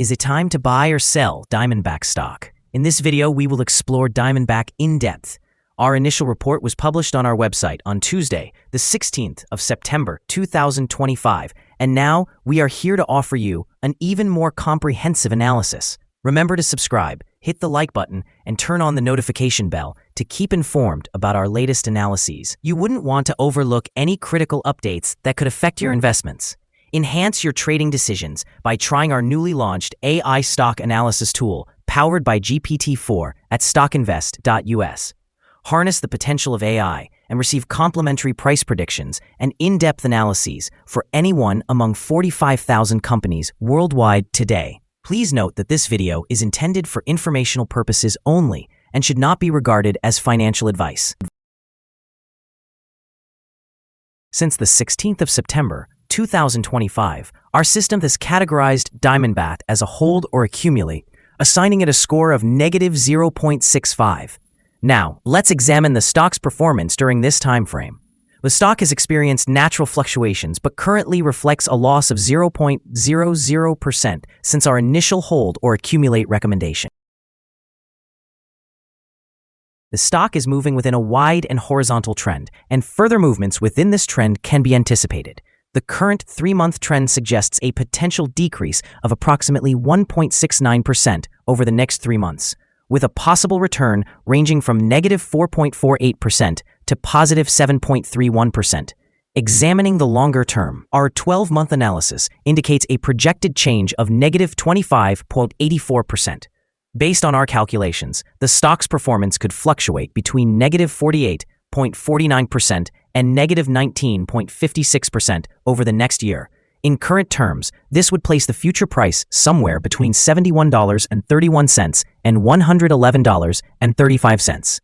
Is it time to buy or sell Diamondback stock? In this video, we will explore Diamondback in depth. Our initial report was published on our website on Tuesday, the 16th of September, 2025, and now we are here to offer you an even more comprehensive analysis. Remember to subscribe, hit the like button, and turn on the notification bell to keep informed about our latest analyses. You wouldn't want to overlook any critical updates that could affect your investments. Enhance your trading decisions by trying our newly launched AI stock analysis tool powered by GPT-4 at StockInvest.us. Harness the potential of AI and receive complimentary price predictions and in-depth analyses for anyone among 45,000 companies worldwide today. Please note that this video is intended for informational purposes only and should not be regarded as financial advice. Since the 16th of September, 2025, our system has categorized Diamondback as a hold or accumulate, assigning it a score of -0.65. Now, let's examine the stock's performance during this time frame. The stock has experienced natural fluctuations but currently reflects a loss of 0.00% since our initial hold or accumulate recommendation. The stock is moving within a wide and horizontal trend, and further movements within this trend can be anticipated. The current 3-month trend suggests a potential decrease of approximately 1.69% over the next 3 months, with a possible return ranging from -4.48% to +7.31%. Examining the longer term, our 12-month analysis indicates a projected change of -25.84%. Based on our calculations, the stock's performance could fluctuate between -48.49% and -19.56% over the next year. In current terms, this would place the future price somewhere between $71.31 and $111.35.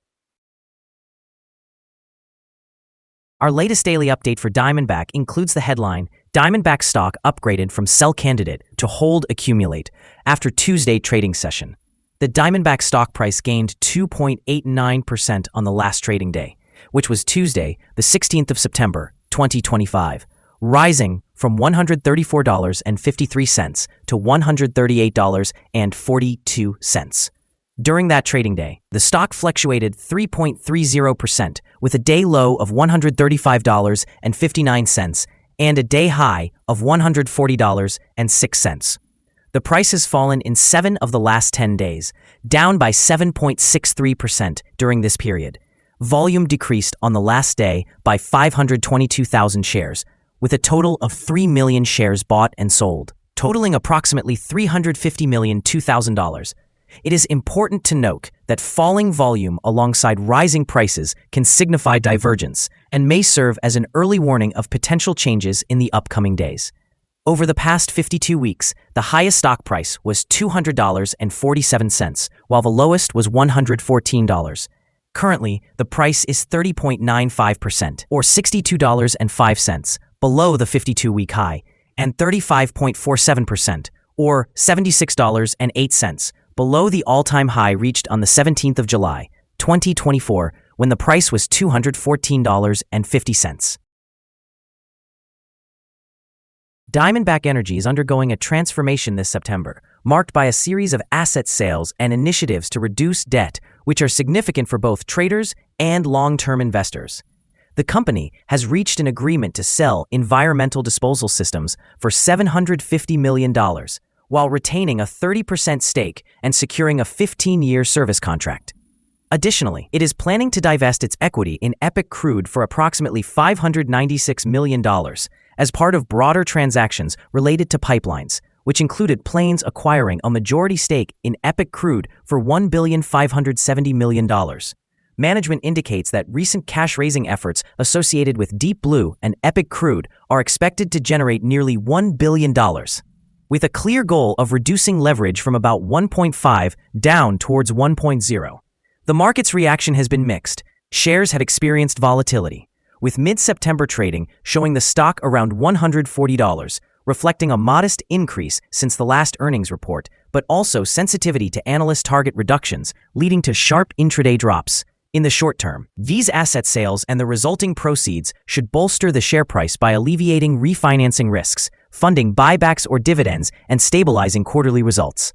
Our latest daily update for Diamondback includes the headline, Diamondback stock upgraded from sell candidate to hold accumulate after Tuesday trading session. The Diamondback stock price gained 2.89% on the last trading day, which was Tuesday, the 16th of September, 2025, rising from $134.53 to $138.42. During that trading day, the stock fluctuated 3.30% with a day low of $135.59 and a day high of $140.06. The price has fallen in 7 of the last 10 days, down by 7.63% during this period. Volume decreased on the last day by 522,000 shares, with a total of 3 million shares bought and sold, totaling approximately $350,002,000. It is important to note that falling volume alongside rising prices can signify divergence and may serve as an early warning of potential changes in the upcoming days. Over the past 52 weeks, the highest stock price was $200.47, while the lowest was $114. Currently, the price is 30.95%, or $62.05, below the 52-week high, and 35.47%, or $76.08, below the all-time high reached on the 17th of July, 2024, when the price was $214.50. Diamondback Energy is undergoing a transformation this September, marked by a series of asset sales and initiatives to reduce debt, which are significant for both traders and long-term investors. The company has reached an agreement to sell environmental disposal systems for $750 million, while retaining a 30% stake and securing a 15-year service contract. Additionally, it is planning to divest its equity in Epic Crude for approximately $596 million as part of broader transactions related to pipelines, which included Plains acquiring a majority stake in Epic Crude for $1,570 million. Management indicates that recent cash-raising efforts associated with Deep Blue and Epic Crude are expected to generate nearly $1 billion, with a clear goal of reducing leverage from about 1.5 down towards 1.0. The market's reaction has been mixed. Shares had experienced volatility, with mid-September trading showing the stock around $140, reflecting a modest increase since the last earnings report, but also sensitivity to analyst target reductions, leading to sharp intraday drops. In the short term, these asset sales and the resulting proceeds should bolster the share price by alleviating refinancing risks, funding buybacks or dividends and stabilizing quarterly results.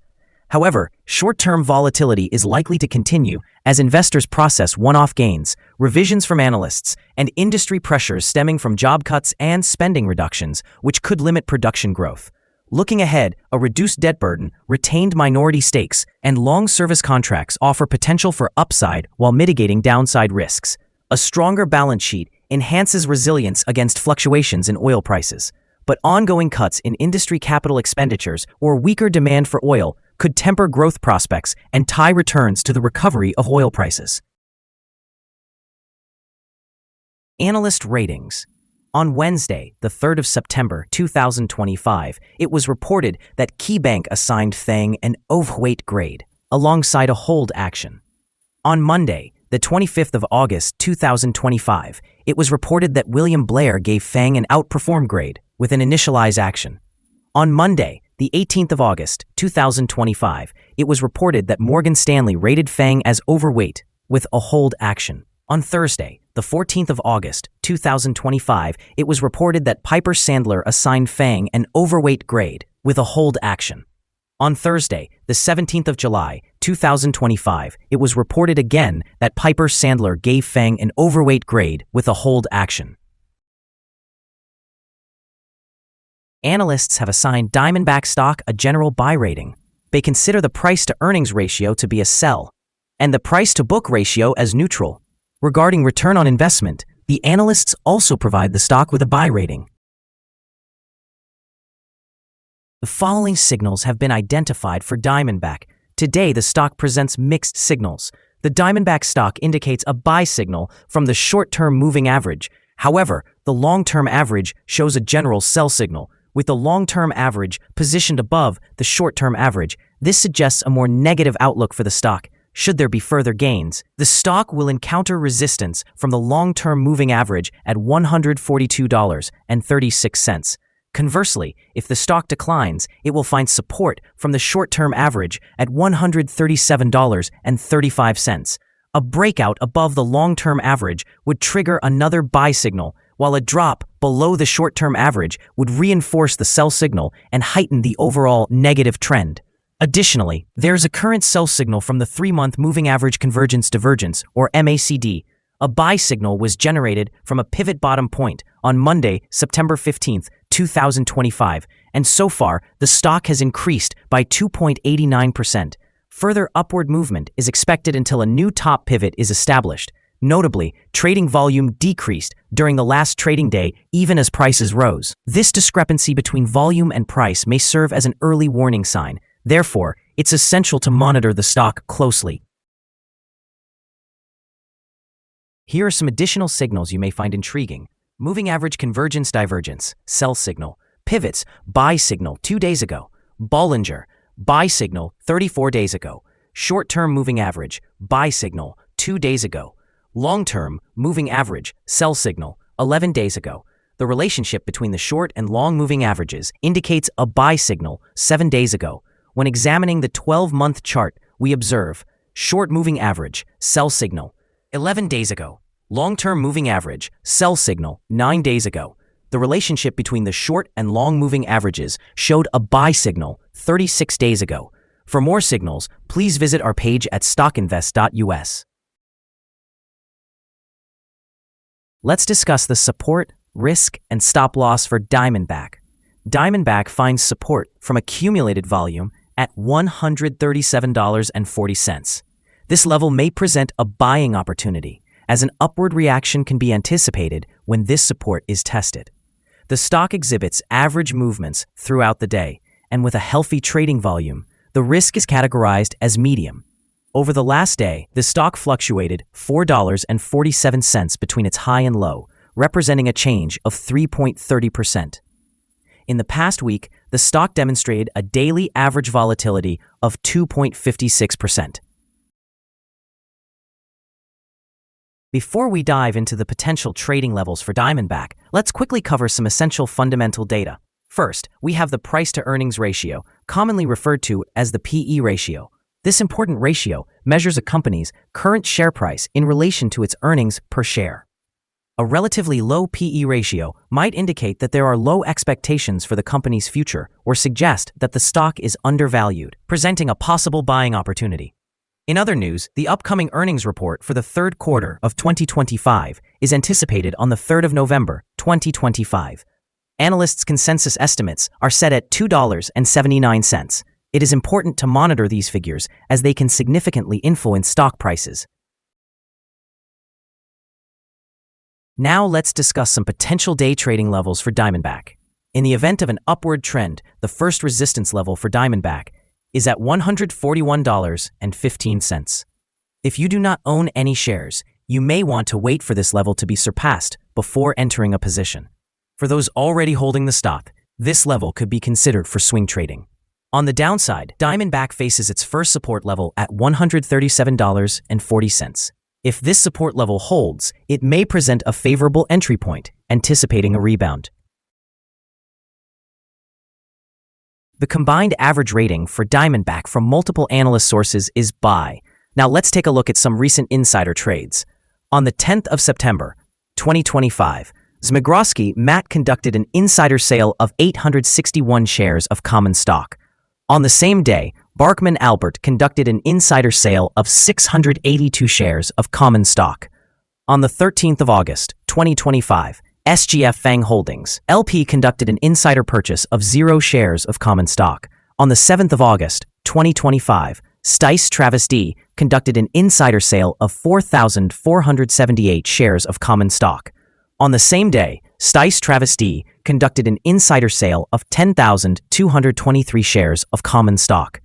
However, short-term volatility is likely to continue as investors process one-off gains, revisions from analysts, and industry pressures stemming from job cuts and spending reductions, which could limit production growth. Looking ahead, a reduced debt burden, retained minority stakes, and long service contracts offer potential for upside while mitigating downside risks. A stronger balance sheet enhances resilience against fluctuations in oil prices, but ongoing cuts in industry capital expenditures or weaker demand for oil could temper growth prospects and tie returns to the recovery of oil prices. Analyst ratings. On Wednesday, the 3rd of September 2025, it was reported that KeyBank assigned FANG an overweight grade, alongside a hold action. On Monday, the 25th of August 2025, it was reported that William Blair gave FANG an outperform grade, with an initialize action. On Monday, the 18th of August 2025, it was reported that Morgan Stanley rated FANG as overweight, with a hold action. On Thursday, the 14th of August 2025, it was reported that Piper Sandler assigned FANG an overweight grade, with a hold action. On Thursday, the 17th of July 2025, it was reported again that Piper Sandler gave FANG an overweight grade, with a hold action. Analysts have assigned Diamondback stock a general buy rating. They consider the price-to-earnings ratio to be a sell, and the price-to-book ratio as neutral. Regarding return on investment, the analysts also provide the stock with a buy rating. The following signals have been identified for Diamondback. Today, the stock presents mixed signals. The Diamondback stock indicates a buy signal from the short-term moving average. However, the long-term average shows a general sell signal, with the long-term average positioned above the short-term average. This suggests a more negative outlook for the stock. Should there be further gains, the stock will encounter resistance from the long-term moving average at $142.36. Conversely, if the stock declines, it will find support from the short-term average at $137.35. A breakout above the long-term average would trigger another buy signal, while a drop below the short-term average would reinforce the sell signal and heighten the overall negative trend. Additionally, there's a current sell signal from the 3-month moving average convergence divergence, or MACD. A buy signal was generated from a pivot bottom point on Monday, September 15, 2025, and so far, the stock has increased by 2.89%. Further upward movement is expected until a new top pivot is established. Notably, trading volume decreased during the last trading day even as prices rose. This discrepancy between volume and price may serve as an early warning sign. Therefore, it's essential to monitor the stock closely. Here are some additional signals you may find intriguing. Moving average convergence divergence, sell signal. Pivots, buy signal 2 days ago. Bollinger, buy signal 34 days ago. Short-term moving average, buy signal 2 days ago. Long-term moving average, sell signal 11 days ago. The relationship between the short and long moving averages indicates a buy signal 7 days ago. When examining the 12-month chart, we observe short moving average, sell signal 11 days ago. Long-term moving average, sell signal 9 days ago. The relationship between the short and long moving averages showed a buy signal 36 days ago. For more signals, please visit our page at StockInvest.us. Let's discuss the support, risk, and stop loss for Diamondback. Diamondback finds support from accumulated volume at $137.40. This level may present a buying opportunity, as an upward reaction can be anticipated when this support is tested. The stock exhibits average movements throughout the day, and with a healthy trading volume, the risk is categorized as medium. Over the last day, the stock fluctuated $4.47 between its high and low, representing a change of 3.30%. In the past week, the stock demonstrated a daily average volatility of 2.56%. Before we dive into the potential trading levels for Diamondback, let's quickly cover some essential fundamental data. First, we have the price-to-earnings ratio, commonly referred to as the PE ratio. This important ratio measures a company's current share price in relation to its earnings per share. A relatively low PE ratio might indicate that there are low expectations for the company's future or suggest that the stock is undervalued, presenting a possible buying opportunity. In other news, the upcoming earnings report for the third quarter of 2025 is anticipated on the 3rd of November, 2025. Analysts' consensus estimates are set at $2.79. It is important to monitor these figures as they can significantly influence stock prices. Now let's discuss some potential day trading levels for Diamondback. In the event of an upward trend, the first resistance level for Diamondback is at $141.15. If you do not own any shares, you may want to wait for this level to be surpassed before entering a position. For those already holding the stock, this level could be considered for swing trading. On the downside, Diamondback faces its first support level at $137.40. If this support level holds, it may present a favorable entry point, anticipating a rebound. The combined average rating for Diamondback from multiple analyst sources is buy. Now let's take a look at some recent insider trades. On the 10th of September, 2025, Zmigroski Matt conducted an insider sale of 861 shares of common stock. On the same day, Barkman Albert conducted an insider sale of 682 shares of common stock. On the 13th of August, 2025, SGF FANG Holdings, LP conducted an insider purchase of 0 shares of common stock. On the 7th of August, 2025, Stice Travis D conducted an insider sale of 4,478 shares of common stock. On the same day, Stice Travis D conducted an insider sale of 10,223 shares of common stock.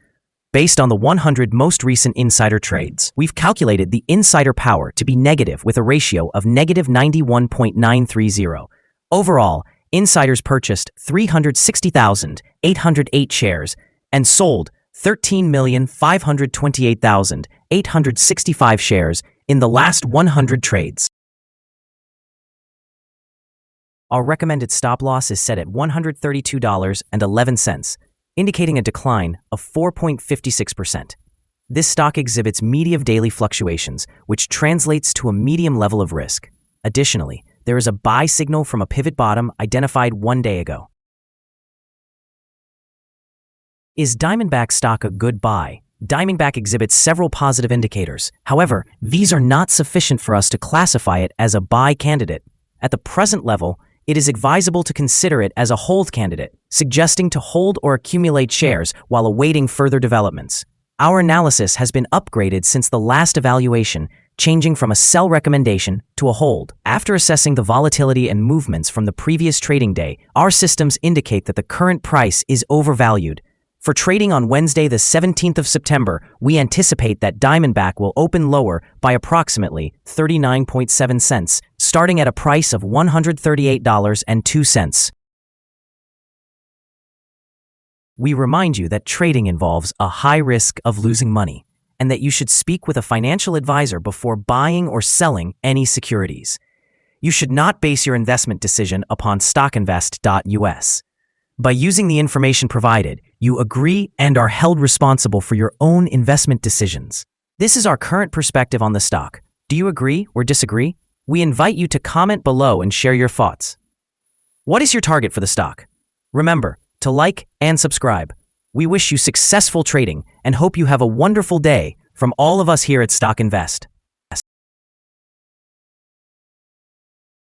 Based on the 100 most recent insider trades, we've calculated the insider power to be negative with a ratio of negative 91.930. Overall, insiders purchased 360,808 shares and sold 13,528,865 shares in the last 100 trades. Our recommended stop loss is set at $132.11. Indicating a decline of 4.56%. This stock exhibits medium daily fluctuations, which translates to a medium level of risk. Additionally, there is a buy signal from a pivot bottom identified 1 day ago. Is Diamondback stock a good buy? Diamondback exhibits several positive indicators. However, these are not sufficient for us to classify it as a buy candidate. At the present level, it is advisable to consider it as a hold candidate, suggesting to hold or accumulate shares while awaiting further developments. Our analysis has been upgraded since the last evaluation, changing from a sell recommendation to a hold. After assessing the volatility and movements from the previous trading day, our systems indicate that the current price is overvalued. For trading on Wednesday, the 17th of September, we anticipate that Diamondback will open lower by approximately 39.7 cents, starting at a price of $138.02. We remind you that trading involves a high risk of losing money, and that you should speak with a financial advisor before buying or selling any securities. You should not base your investment decision upon StockInvest.us. By using the information provided, you agree and are held responsible for your own investment decisions. This is our current perspective on the stock. Do you agree or disagree? We invite you to comment below and share your thoughts. What is your target for the stock? Remember to like and subscribe. We wish you successful trading and hope you have a wonderful day from all of us here at Stock Invest.